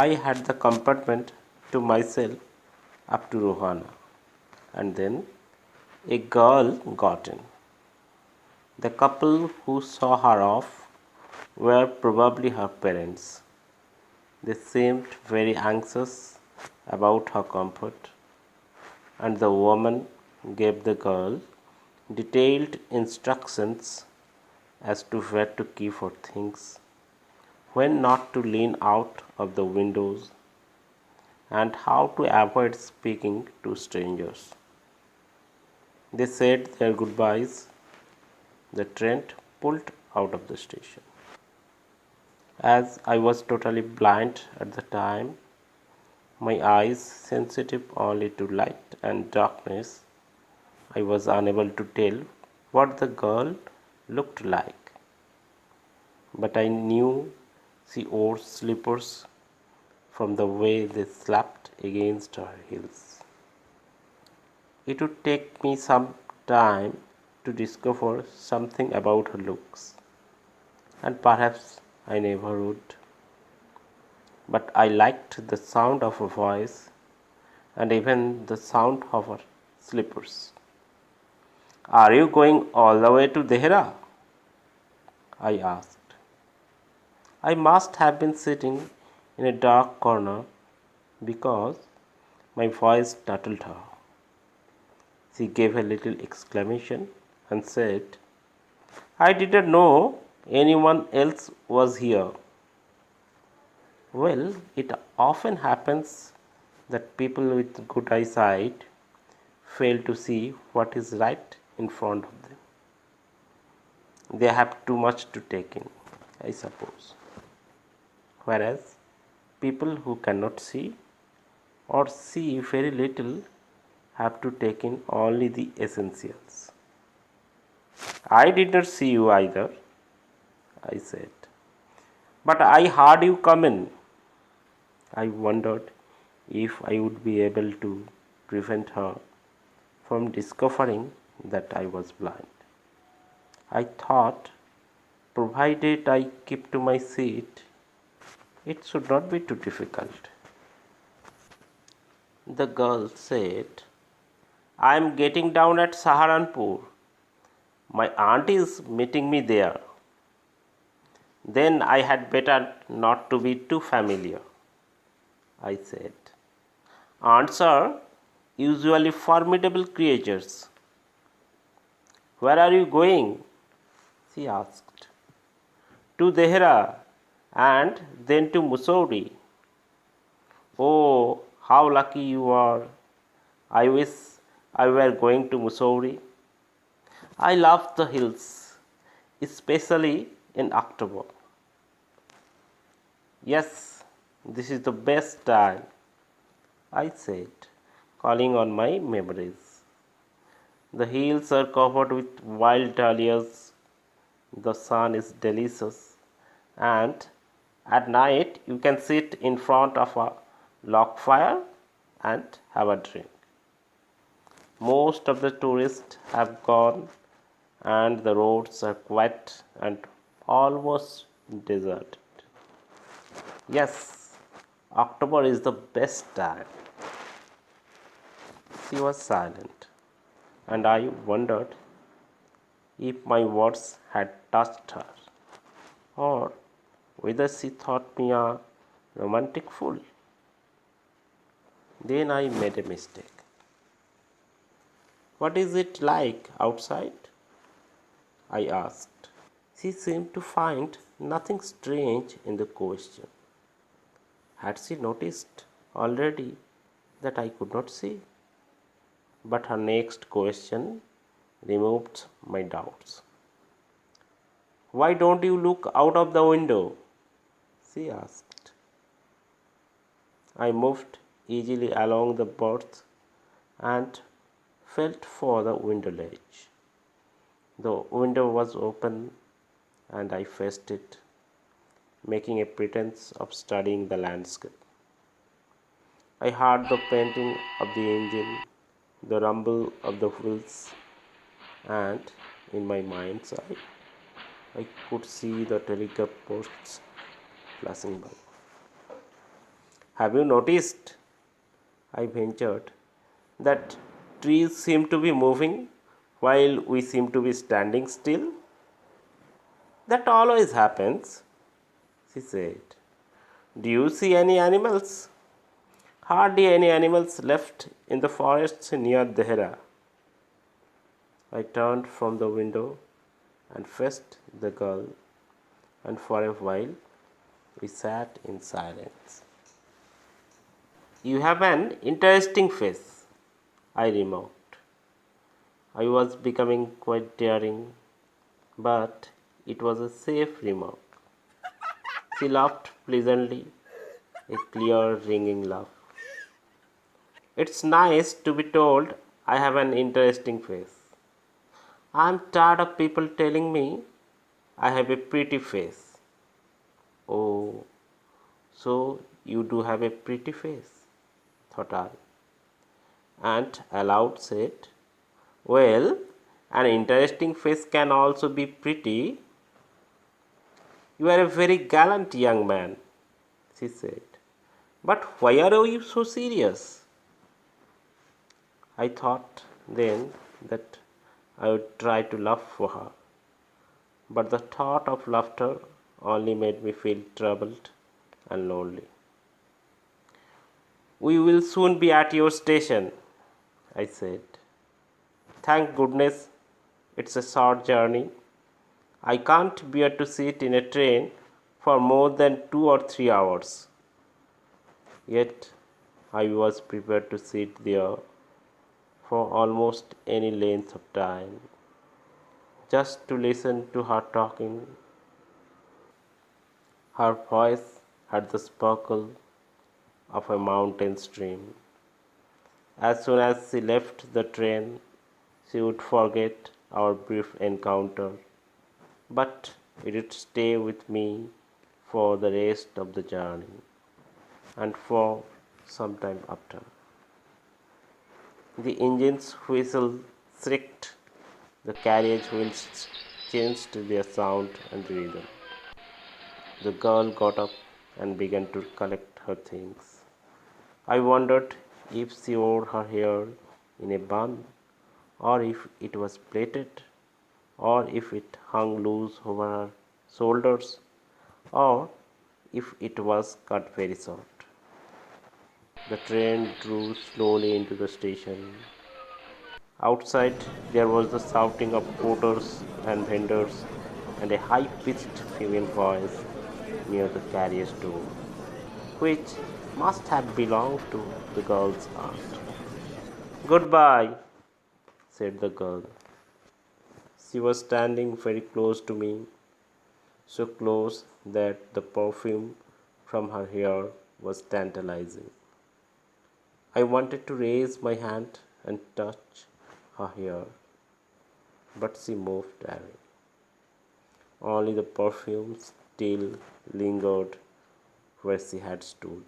I had the compartment to myself up to Rohana, and then a girl got in. The couple who saw her off were probably her parents. They seemed very anxious about her comfort, and the woman gave the girl detailed instructions as to where to keep her things, when not to lean out of the windows, and how to avoid speaking to strangers. They said their goodbyes. The train pulled out of the station. As I was totally blind at the time, my eyes sensitive only to light and darkness, I was unable to tell what the girl looked like. But I knew she wore slippers from the way they slapped against her heels. It would take me some time to discover something about her looks, and perhaps I never would. But I liked the sound of her voice and even the sound of her slippers. Are you going all the way to Dehra? I asked. I must have been sitting in a dark corner because my voice startled her. She gave a little exclamation and said, I didn't know anyone else was here. Well, it often happens that people with good eyesight fail to see what is right in front of them. They have too much to take in, I suppose. Whereas people who cannot see or see very little have to take in only the essentials. I did not see you either, I said. But I heard you come in. I wondered if I would be able to prevent her from discovering that I was blind. I thought, provided I keep to my seat, it should not be too difficult. The girl said, I am getting down at Saharanpur. My aunt is meeting me there. Then I had better not to be too familiar, I said. Aunts are usually formidable creatures. Where are you going? She asked. To Dehra and then to Mussoorie. Oh, how lucky you are. I wish I were going to Mussoorie. I love the hills, especially in October. Yes, this is the best time, I said, calling on my memories. The hills are covered with wild dahlias, the sun is delicious, and at night you can sit in front of a log fire and have a drink. Most of the tourists have gone, and the roads are quiet and almost deserted. Yes, October is the best time. She was silent, and I wondered if my words had touched her, or whether she thought me a romantic fool. Then I made a mistake. What is it like outside? I asked. She seemed to find nothing strange in the question. Had she noticed already that I could not see? But her next question removed my doubts. Why don't you look out of the window? She asked. I moved easily along the berth and felt for the window ledge. The window was open and I faced it, making a pretense of studying the landscape. I heard the panting of the engine, the rumble of the wheels, and in my mind's eye, I could see the telegraph posts flashing by. Have you noticed, I ventured, that trees seem to be moving while we seem to be standing still? That always happens, she said. Do you see any animals? Hardly any animals left in the forests near Dehra. I turned from the window and faced the girl, and for a while we sat in silence. You have an interesting face, I remarked. I was becoming quite daring, but it was a safe remark. She laughed pleasantly, a clear, ringing laugh. It's nice to be told I have an interesting face. I'm tired of people telling me I have a pretty face. Oh, so you do have a pretty face, thought I, and aloud said, well, an interesting face can also be pretty. You are a very gallant young man, she said. But why are you so serious? I thought then that I would try to laugh for her, but the thought of laughter only made me feel troubled and lonely. We will soon be at your station, I said. Thank goodness it's a short journey. I can't bear to sit in a train for more than 2 or 3 hours. Yet I was prepared to sit there for almost any length of time, just to listen to her talking. Her voice had the sparkle of a mountain stream. As soon as she left the train, she would forget our brief encounter, but it would stay with me for the rest of the journey and for some time after. The engine's whistle shrieked, the carriage wheels changed their sound and rhythm. The girl got up and began to collect her things. I wondered if she wore her hair in a bun, or if it was plaited, or if it hung loose over her shoulders, or if it was cut very short. The train drew slowly into the station. Outside there was the shouting of porters and vendors and a high-pitched female voice near the carriage door, which must have belonged to the girl's aunt. Goodbye, said the girl. She was standing very close to me, so close that the perfume from her hair was tantalizing. I wanted to raise my hand and touch her hair, but she moved away. Only the perfume still lingered where she had stood.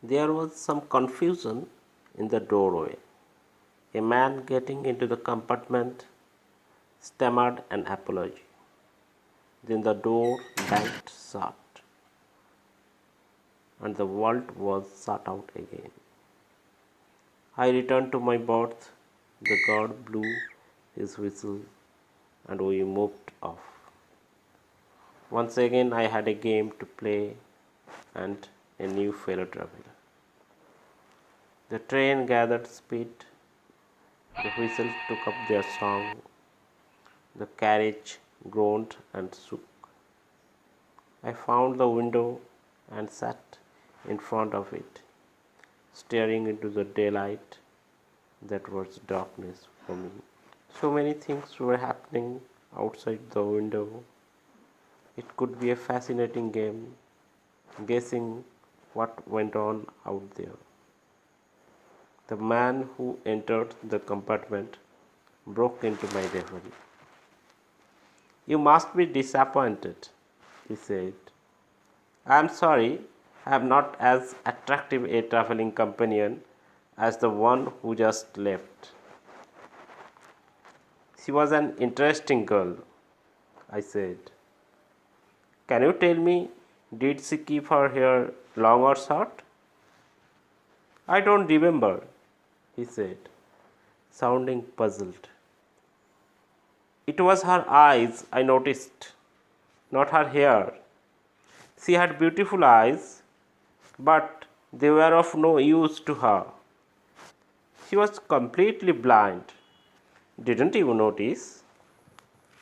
There was some confusion in the doorway. A man getting into the compartment stammered an apology. Then the door banged shut, and the vault was shut out again. I returned to my berth. The guard blew his whistle, and we moved off. Once again, I had a game to play and a new fellow traveler. The train gathered speed. The whistles took up their song. The carriage groaned and shook. I found the window and sat in front of it, staring into the daylight that was darkness for me. So many things were happening outside the window. It could be a fascinating game, guessing what went on out there. The man who entered the compartment broke into my reverie. You must be disappointed, he said. I am sorry I am not as attractive a traveling companion as the one who just left. She was an interesting girl, I said. Can you tell me, did she keep her hair long or short? I don't remember, he said, sounding puzzled. It was her eyes I noticed, not her hair. She had beautiful eyes, but they were of no use to her. She was completely blind. Didn't you notice?